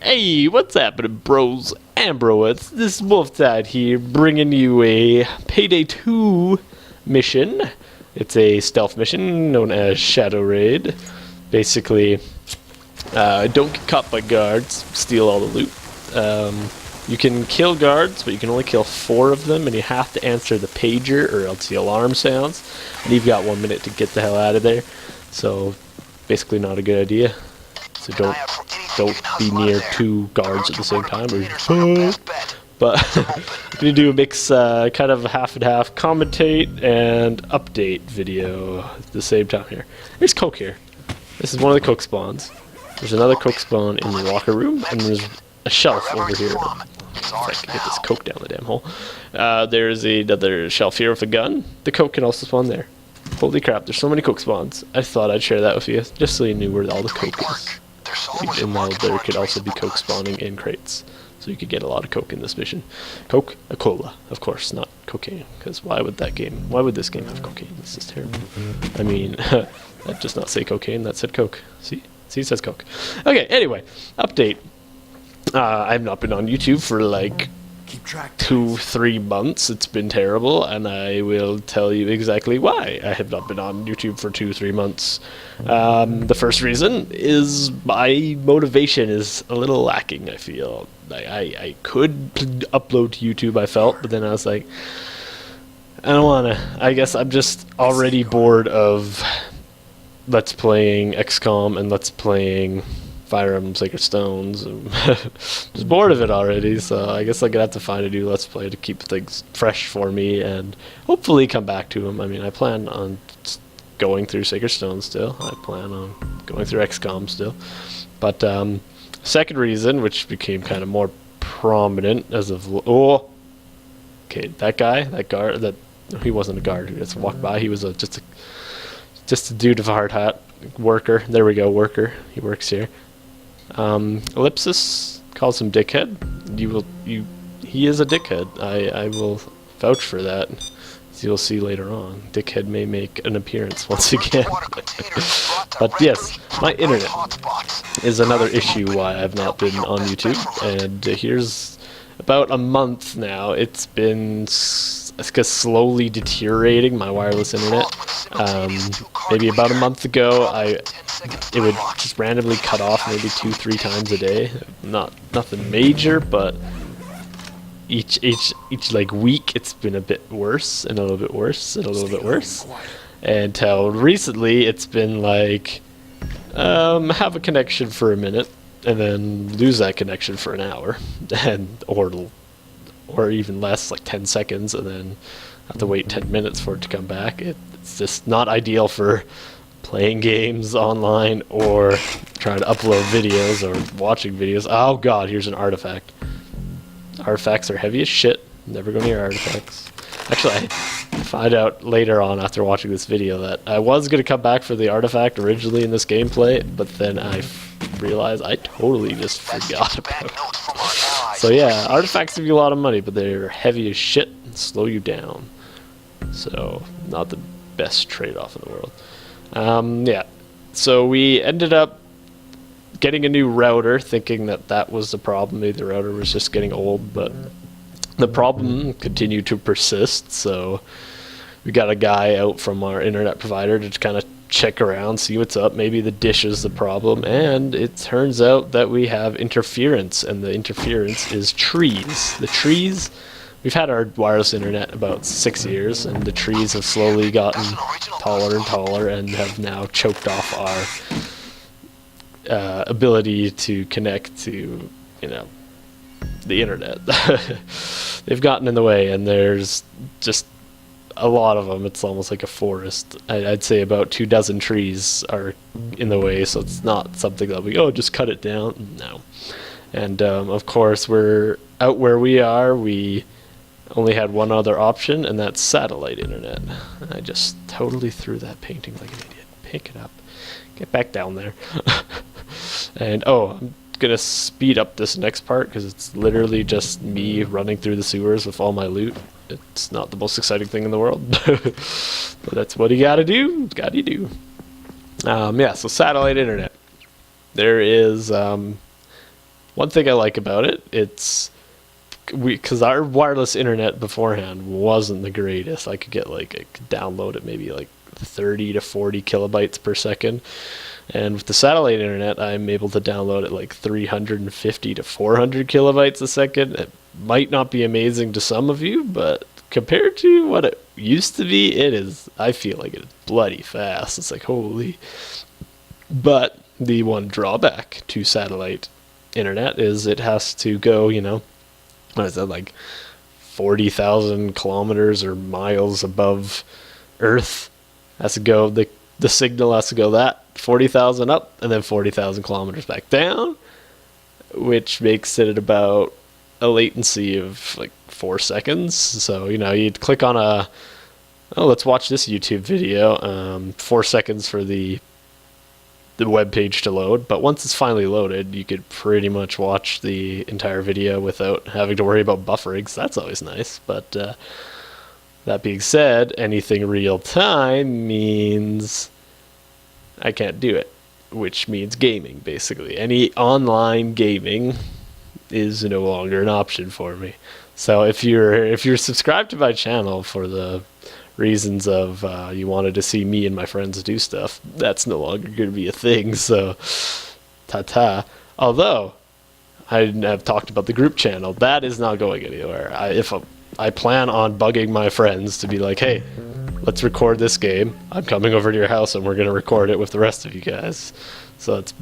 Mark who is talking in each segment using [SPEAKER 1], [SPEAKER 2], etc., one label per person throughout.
[SPEAKER 1] Hey, what's happening, bros and broettes? This is Wolftide here, bringing you a Payday 2 mission. It's a stealth mission known as Shadow Raid. Basically, don't get caught by guards, steal all the loot. You can kill guards, but you can only kill 4 of them, and you have to answer the pager or else the alarm sounds. And you've got 1 minute to get the hell out of there. So, basically not a good idea. So don't be near 2 guards at the same time, or but we do a mix, kind of half and half, commentate and update video at the same time here. There's coke here. This is one of the coke spawns. There's another coke spawn in the locker room, and there's a shelf over here. If I can get this coke down the damn hole. There's another shelf here with a gun. The coke can also spawn there. Holy crap, there's so many coke spawns. I thought I'd share that with you, just so you knew where all the coke is. And now there could also be coke spawning in crates, so you could get a lot of coke in this mission. Coke, a cola, of course, not cocaine, because why would this game have cocaine? This is terrible. I mean, that does not say cocaine, that said coke. See, it says coke. Okay, anyway, update. I've not been on YouTube for like 2-3 months. It's been terrible, and I will tell you exactly why I have not been on YouTube for 2-3 months. The first reason is my motivation is a little lacking. I feel I could upload to YouTube, I felt, but then I was like, I don't wanna. I guess I'm just already bored of Let's Playing XCOM and Let's Playing Fire Emblem Sacred Stones. Just bored of it already, so I guess I'm gonna have to find a new Let's Play to keep things fresh for me and hopefully come back to them. I mean, I plan on going through Sacred Stones still. I plan on going through XCOM still. But second reason, which became kind of more prominent as of okay, that guard, he wasn't a guard who just walked by. He was just a dude with a hard hat, worker. There we go, worker. He works here. Ellipsis calls him dickhead. He is a dickhead. I will vouch for that. As you'll see later on, dickhead may make an appearance once again. But yes, my internet is another issue why I've not been on YouTube. And here's about a month now. It's been slowly deteriorating, my wireless internet. Maybe about a month ago, it would just randomly cut off maybe 2-3 times a day. Nothing major, but each like week it's been a bit worse and a little bit worse and a little bit worse. Until recently, it's been like have a connection for a minute and then lose that connection for an hour, or even less, like 10 seconds, and then have to wait 10 minutes for it to come back. It's just not ideal for playing games online or trying to upload videos or watching videos. Oh god, here's an artifact. Artifacts are heavy as shit. Never go near artifacts. Actually, I find out later on after watching this video that I was going to come back for the artifact originally in this gameplay, but then I realized I totally just forgot about it. So yeah, artifacts give you a lot of money, but they're heavy as shit and slow you down. So, not the best trade-off in the world. Yeah, so we ended up getting a new router, thinking that was the problem. Maybe the router was just getting old, but the problem continued to persist, so we got a guy out from our internet provider to kind of check around, see what's up. Maybe the dish is the problem, and it turns out that we have interference, and the interference is trees. The trees, we've had our wireless internet about 6 years, and the trees have slowly gotten taller and taller and have now choked off our ability to connect to, the internet. They've gotten in the way, and there's just a lot of them. It's almost like a forest. I'd say about 24 trees are in the way, so it's not something that we just cut it down. No. And of course, we're out where we are. We only had one other option, and that's satellite internet. I just totally threw that painting like an idiot. Pick it up. Get back down there. And I'm gonna speed up this next part because it's literally just me running through the sewers with all my loot. It's not the most exciting thing in the world, but that's what you gotta do. Yeah, so satellite internet. There is one thing I like about it, because our wireless internet beforehand wasn't the greatest. I could download it maybe like 30 to 40 kilobytes per second. And with the satellite internet, I'm able to download it like 350 to 400 kilobytes a second. It might not be amazing to some of you, but compared to what it used to be, I feel like it's bloody fast. It's like, holy. But the one drawback to satellite internet is it has to go, what is that, like 40,000 kilometers or miles above Earth. Has to go, the signal has to go that 40,000 up and then 40,000 kilometers back down, which makes it about a latency of like 4 seconds. So, you'd click on let's watch this YouTube video, 4 seconds for the web page to load, but once it's finally loaded, you could pretty much watch the entire video without having to worry about buffering, so that's always nice. But that being said, anything real time means I can't do it, which means gaming, basically. Any online gaming is no longer an option for me. So if you're subscribed to my channel for the reasons of you wanted to see me and my friends do stuff, that's no longer going to be a thing. So ta-ta. Although I have talked about the group channel, that is not going anywhere. I plan on bugging my friends to be like, hey, let's record this game. I'm coming over to your house and we're going to record it with the rest of you guys. So that's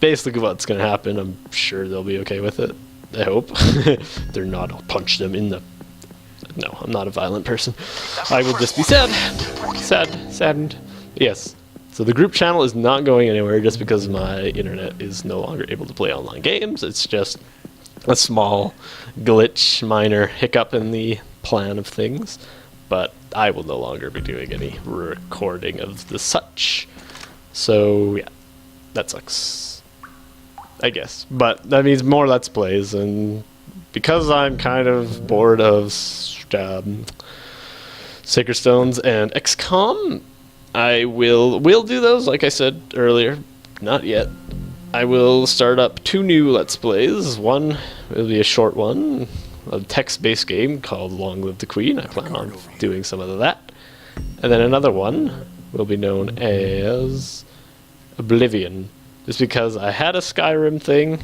[SPEAKER 1] basically what's going to happen. I'm sure they'll be okay with it. I hope. If they're not, I'll punch them in the... No, I'm not a violent person. I will just be saddened. Yes. So the group channel is not going anywhere just because my internet is no longer able to play online games. It's just a small glitch, minor hiccup in the plan of things. But I will no longer be doing any recording of the such. So, yeah. That sucks, I guess. But that means more Let's Plays, and because I'm kind of bored of Sacred Stones and XCOM, I will do those, like I said earlier. Not yet. I will start up 2 new Let's Plays. One will be a short one, a text-based game called Long Live the Queen. I plan on doing some of that. And then another one will be known as Oblivion. Just because I had a Skyrim thing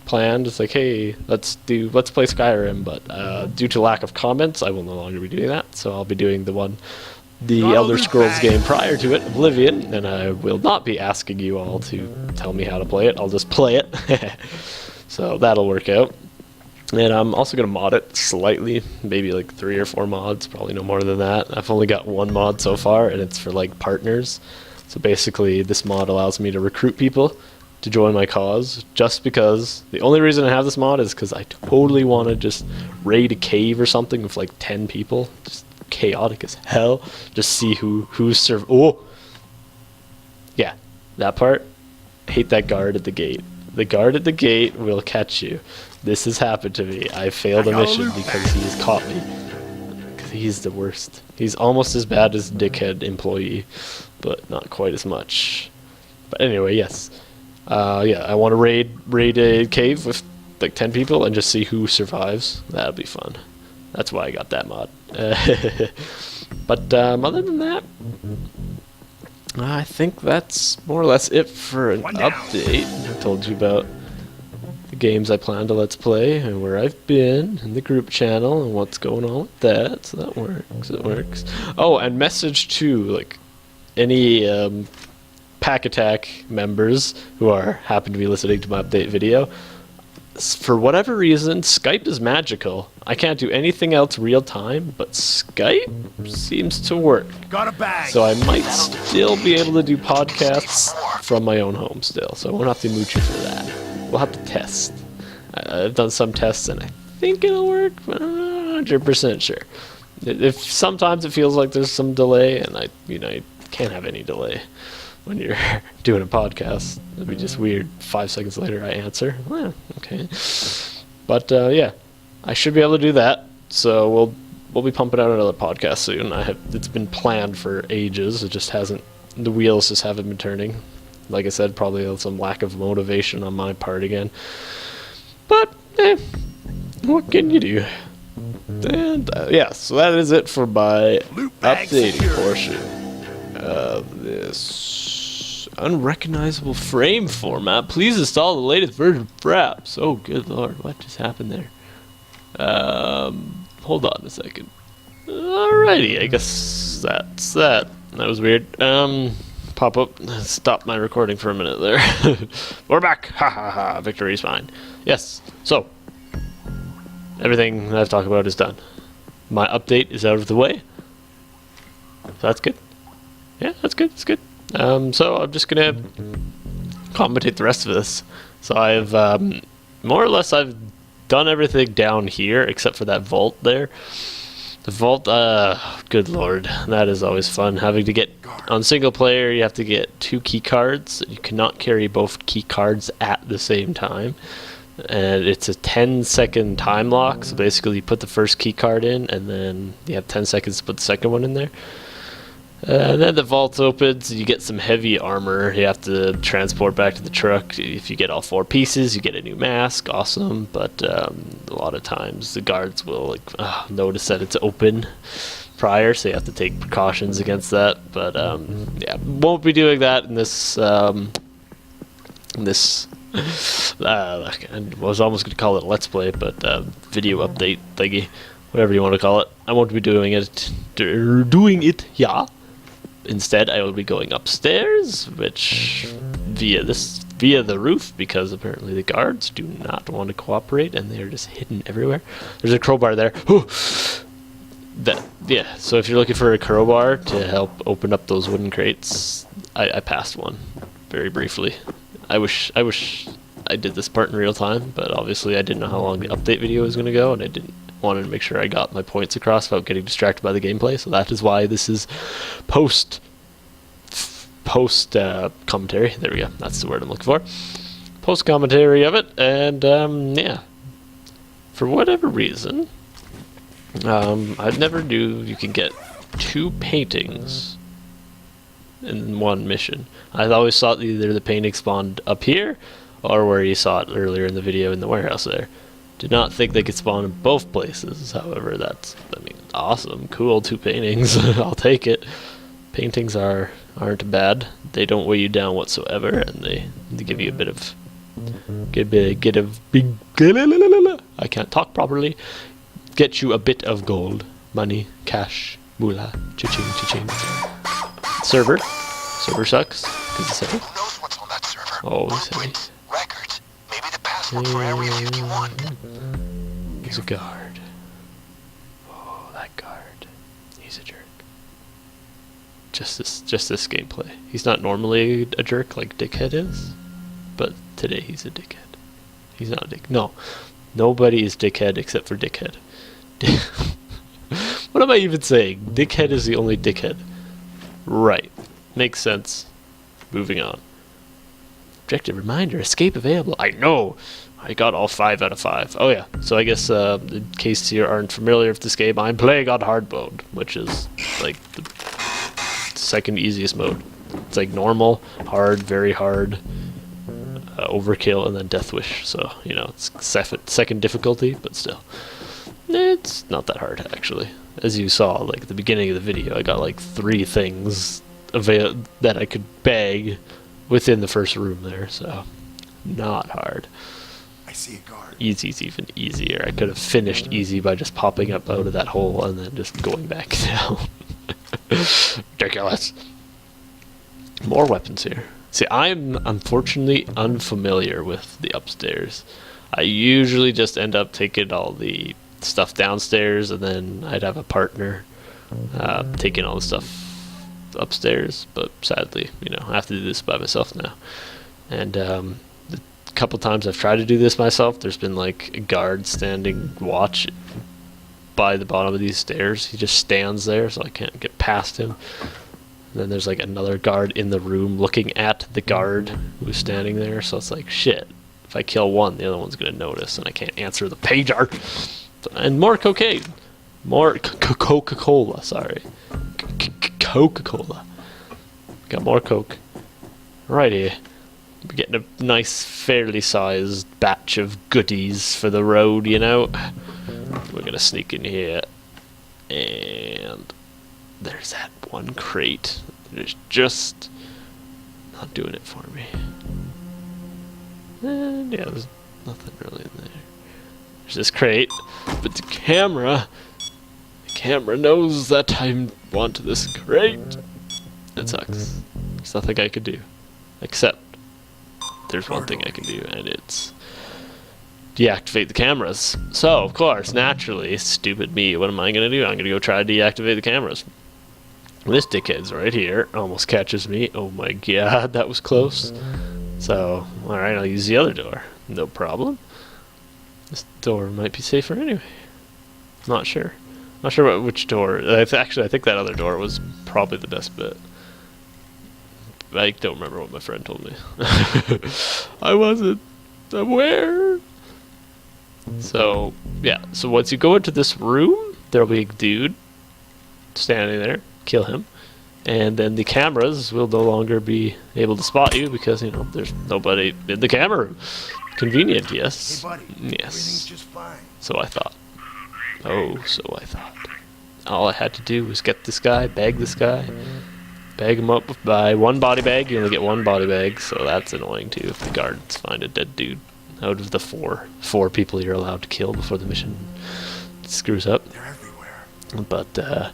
[SPEAKER 1] planned. It's like, hey, let's play Skyrim, but due to lack of comments, I will no longer be doing that. So I'll be doing the Elder Scrolls game prior to it, Oblivion, and I will not be asking you all to tell me how to play it. I'll just play it. So that'll work out. And I'm also going to mod it slightly, maybe like 3 or 4 mods, probably no more than that. I've only got 1 mod so far, and it's for like partners. So basically, this mod allows me to recruit people to join my cause, just because the only reason I have this mod is because I totally want to just raid a cave or something with like 10 people. Just chaotic as hell. Just see who's Oh! Yeah, that part. I hate that guard at the gate. The guard at the gate will catch you. This has happened to me. I failed a mission because he has caught me. Because he's the worst. He's almost as bad as dickhead employee, but not quite as much. But anyway, yes. Yeah, I want to raid a cave with like 10 people and just see who survives. That'll be fun. That's why I got that mod. But other than that, I think that's more or less it for an update. I told you about the games I plan to Let's Play and where I've been and the group channel and what's going on with that. So that works. It works. Oh, and message to like any Pack Attack members who happen to be listening to my update video. For whatever reason, Skype is magical. I can't do anything else real time, but Skype seems to work.
[SPEAKER 2] Got a bag.
[SPEAKER 1] So I might still be able to do podcasts from my own home still. So I won't have to mooch you for that. We'll have to test. I've done some tests and I think it'll work, but I'm not 100% sure. If sometimes it feels like there's some delay, and you can't have any delay when you're doing a podcast. It'd be just weird. 5 seconds later, I answer. Well, okay. But yeah, I should be able to do that. So we'll be pumping out another podcast soon. It's been planned for ages. It just hasn't. The wheels just haven't been turning. Like I said, probably some lack of motivation on my part again. What can you do? And yeah, so that is it for my updating portion of this unrecognizable frame format. Please install the latest version of Fraps. Oh, good lord, what just happened there? Hold on a second. Alrighty, I guess that's that. That was weird. Pop up. Stop my recording for a minute there. We're back. Ha ha ha. Victory's fine. Yes. So, everything that I've talked about is done. My update is out of the way. So that's good. Yeah, that's good. That's good. So I'm just gonna commentate the rest of this. So I've more or less I've done everything down here except for that vault there. The vault, good lord, that is always fun. Having to get, on single player, you have to get 2 key cards. You cannot carry both key cards at the same time. And it's a 10-second time lock, so basically you put the first key card in, and then you have 10 seconds to put the second one in there. And then the vault opens, you get some heavy armor you have to transport back to the truck. If you get all 4 pieces, you get a new mask, awesome, but a lot of times the guards will notice that it's open prior, so you have to take precautions against that. But yeah, won't be doing that in this, I was almost going to call it a Let's Play, but video update thingy, whatever you want to call it. I won't be doing it, yeah. Instead, I will be going upstairs, which via the roof, because apparently the guards do not want to cooperate, and they are just hidden everywhere. There's a crowbar there. Yeah. So if you're looking for a crowbar to help open up those wooden crates, I passed one very briefly. I wish I did this part in real time, but obviously I didn't know how long the update video was going to go, and I didn't wanted to make sure I got my points across without getting distracted by the gameplay, so that is why this is post commentary. There we go, that's the word I'm looking for. Post commentary of it, and yeah, for whatever reason, I'd never knew you can get 2 paintings in one mission. I always thought either the painting spawned up here or where you saw it earlier in the video in the warehouse there. Did not think they could spawn in both places. However, that's, I mean, awesome, cool, 2 paintings. I'll take it. Paintings aren't bad. They don't weigh you down whatsoever, and they give you a bit of I can't talk properly. Get you a bit of gold, money, cash, moolah, cha-ching, cha-ching. Server sucks because it's heavy.
[SPEAKER 2] Who knows what's on that server?
[SPEAKER 1] Oh, it's heavy.
[SPEAKER 2] Records. Maybe the password for Area 51.
[SPEAKER 1] He's a guard. Oh, that guard. He's a jerk. Just this gameplay. He's not normally a jerk like Dickhead is, but today he's a dickhead. He's not a dick. No, nobody is Dickhead except for Dickhead. What am I even saying? Dickhead is the only dickhead. Right. Makes sense. Moving on. Objective reminder, escape available. I know! I got all 5 out of 5. Oh yeah, so I guess in case you aren't familiar with this game, I'm playing on hard mode, which is like the second easiest mode. It's like normal, hard, very hard, overkill, and then death wish. So, you know, it's second difficulty, but still. It's not that hard, actually. As you saw, like at the beginning of the video, I got like 3 things that I could bag within the first room there, so not hard.
[SPEAKER 2] I see a guard.
[SPEAKER 1] Easy's even easier. I could have finished easy by just popping up out of that hole and then just going back down. Ridiculous. More weapons here. See, I'm unfortunately unfamiliar with the upstairs. I usually just end up taking all the stuff downstairs, and then I'd have a partner taking all the stuff upstairs, but sadly, you know, I have to do this by myself now. And the couple times I've tried to do this myself, there's been like a guard standing watch by the bottom of these stairs. He just stands there, so I can't get past him. And then there's like another guard in the room looking at the guard who's standing there, so it's like, shit, if I kill one, the other one's gonna notice, and I can't answer the pager. And more cocaine. More Coca-Cola, sorry. Coca-Cola. Got more Coke. Right here. We're getting a nice, fairly sized batch of goodies for the road, you know. We're gonna sneak in here, and there's that one crate. It's just not doing it for me. And yeah, there's nothing really in there. There's this crate, but the camera knows that I want this crate. It sucks. There's nothing I could do, except there's one thing I can do, and it's deactivate the cameras. So, of course, naturally, stupid me, what am I going to do? I'm going to go try to deactivate the cameras. This dickhead's right here, almost catches me. Oh my god, that was close. So, alright, I'll use the other door. No problem. This door might be safer anyway. Not sure. Not sure which door. Actually, I think that other door was probably the best bet. I don't remember what my friend told me. I wasn't aware. So, yeah. So once you go into this room, there'll be a dude standing there. Kill him. And then the cameras will no longer be able to spot you because, you know, there's nobody in the camera room. Convenient, yes.
[SPEAKER 3] Hey, buddy.
[SPEAKER 1] Yes.
[SPEAKER 3] Everything's just fine.
[SPEAKER 1] So I thought. Oh, so I thought. All I had to do was get this guy, bag this guy, bag him up by one body bag. You only get one body bag, so that's annoying too if the guards find a dead dude out of the four people you're allowed to kill before the mission screws up.
[SPEAKER 3] They're everywhere.
[SPEAKER 1] But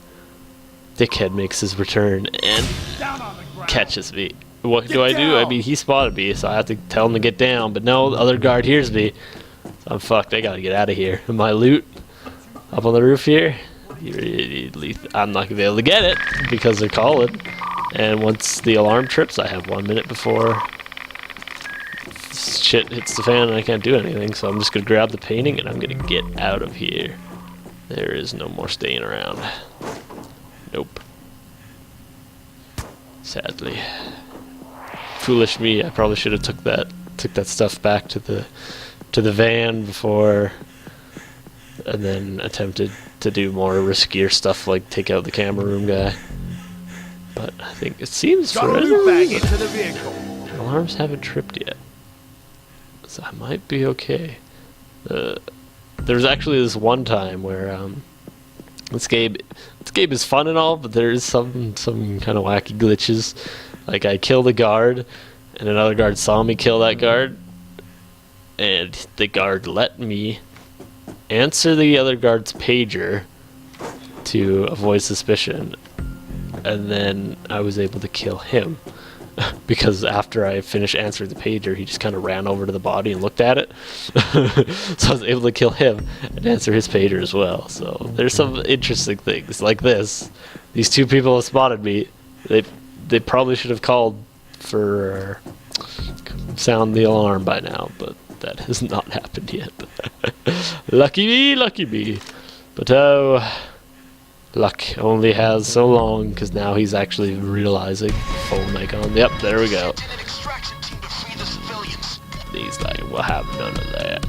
[SPEAKER 1] dickhead makes his return and
[SPEAKER 3] Down on the ground.
[SPEAKER 1] catches me. What do I do? I mean, he spotted me, so I have to tell him to get down. But no, the other guard hears me. So I'm fucked. I gotta get out of here. And my loot up on the roof here. I'm not gonna be able to get it because they're calling. And once the alarm trips, I have 1 minute before shit hits the fan and I can't do anything. So I'm just gonna grab the painting and I'm gonna get out of here. There is no more staying around. Nope. Sadly. Foolish me. I probably should have took that stuff back to the van before, and then attempted to do more riskier stuff like take out the camera room guy. But I think it seems for
[SPEAKER 3] Got a loot bag into the vehicle.
[SPEAKER 1] alarms haven't tripped yet, so I might be okay. There was actually this one time where this game is fun and all, but there is some kind of wacky glitches. Like I killed a guard, and another guard saw me kill that guard, and the guard let me answer the other guard's pager to avoid suspicion, and then I was able to kill him. Because after I finished answering the pager, he just kind of ran over to the body and looked at it. So I was able to kill him and answer his pager as well. So there's some interesting things like this. These two people have spotted me. They probably should have called for sound the alarm by now, but that has not happened yet. Lucky me. But oh, luck only has so long, because now he's actually realizing. Phone icon. Yep, there we go.
[SPEAKER 2] Send an extraction team to free the civilians.
[SPEAKER 1] He's like, we'll have none of that.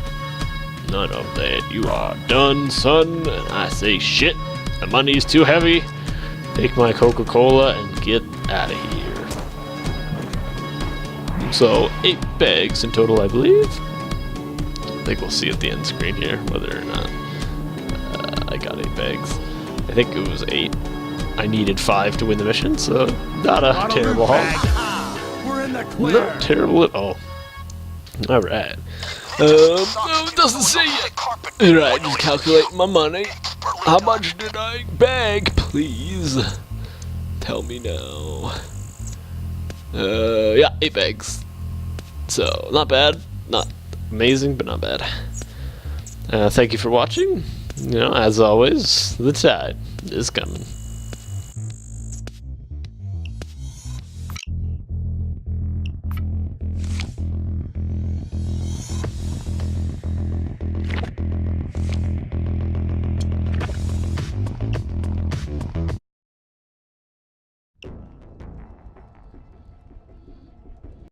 [SPEAKER 1] None of that. You are done, son. And I say, shit, the money's too heavy. Take my Coca-Cola and get out of here. So, 8 bags in total, I believe. I think we'll see at the end screen here whether or not I got 8 bags. I think it was 8. I needed 5 to win the mission, so not a
[SPEAKER 3] Got a
[SPEAKER 1] terrible
[SPEAKER 3] loot
[SPEAKER 1] haul.
[SPEAKER 3] bag. Ah, we're in the clear.
[SPEAKER 1] Not terrible at all. Alright. It doesn't say yet. Alright, just calculate my money. How much did I bag, please? Tell me now. Yeah, 8 bags. So, not bad. Not amazing, but not bad. Thank you for watching. You know, as always, the tide is coming.